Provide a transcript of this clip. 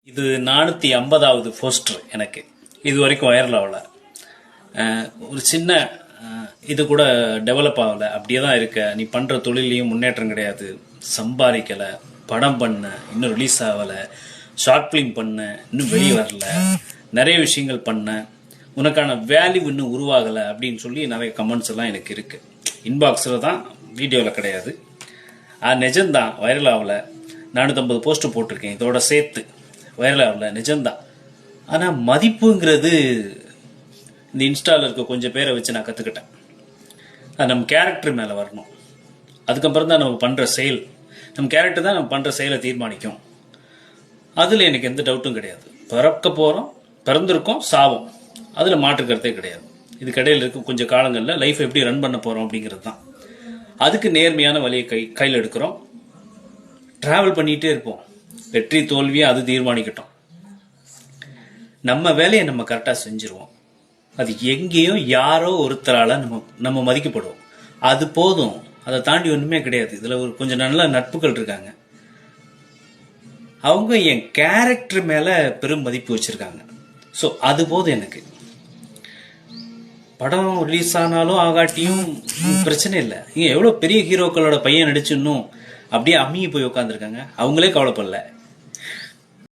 இது 450வது போஸ்டர் எனக்கு. இது வரைக்கும் வைரல் ஆகல. ஒரு சின்ன இது கூட டெவலப் ஆகல. அப்படியே தான் இருக்க. நீ பண்ற தொழிலையும் முன்னேற்றம் கிடையாது. சம்பாதிக்கல, படம் பண்ண இன்னும் ரிலீஸ் ஆகல, ஷார்ட் பிலிம் பண்ண இன்னும் வெளியே வரல, நிறைய விஷயங்கள் பண்ண உனக்கான வேல்யூ இன்னும் உருவாகலை அப்படின்னு சொல்லி நிறைய கமெண்ட்ஸ் எல்லாம் எனக்கு இருக்கு. இன்பாக்ஸில் தான், வீடியோவில் கிடையாது. நிஜம்தான், வைரல் ஆகல. 450 போஸ்டர் போட்டிருக்கேன் இதோட சேர்த்து. வைரல் ஆகல, நிஜம்தான். ஆனால் மதிப்புங்கிறது இந்த இன்ஸ்டாவில் இருக்க கொஞ்சம் பேரை வச்சு நான் கற்றுக்கிட்டேன். அது நம்ம கேரக்டர் மேலே வரணும். அதுக்கப்புறம் தான் நம்ம பண்ணுற செயல், நம்ம கேரக்டர் தான் நம்ம பண்ணுற செயலை தீர்மானிக்கும். அதில் எனக்கு எந்த டவுட்டும் கிடையாது. பிறக்க போகிறோம், பிறந்திருக்கோம், சாவோம், அதில் மாற்றுக்கிறதே கிடையாது. இதுக்கடையில் இருக்க கொஞ்சம் காலங்களில் லைஃப் எப்படி ரன் பண்ண போகிறோம் அப்படிங்கிறது தான். அதுக்கு நேர்மையான வழியை கையில் எடுக்கிறோம். ட்ராவல் பண்ணிகிட்டே இருப்போம். வெற்றி தோல்வியை அது தீர்மானிக்கட்டும். நம்ம வேலையை நம்ம கரெக்டாக செஞ்சிருவோம். அது எங்கேயோ யாரோ ஒருத்தரால் நம்ம மதிக்கப்படுவோம். அது போதும். அதை தாண்டி ஒன்றுமே கிடையாது. இதில் ஒரு கொஞ்சம் நல்ல நட்புகள் இருக்காங்க. அவங்க என் கேரக்டர் மேலே பெரும் மதிப்பு வச்சுருக்காங்க. ஸோ அது போதும் எனக்கு. படம் ரிலீஸ் ஆனாலும் ஆகாட்டியும் பிரச்சனை இல்லை. இங்கே எவ்வளோ பெரிய ஹீரோக்களோட பையன் நடிச்சுன்னும் அப்படியே அம்மியை போய் உட்காந்துருக்காங்க. அவங்களே கவலைப்படல.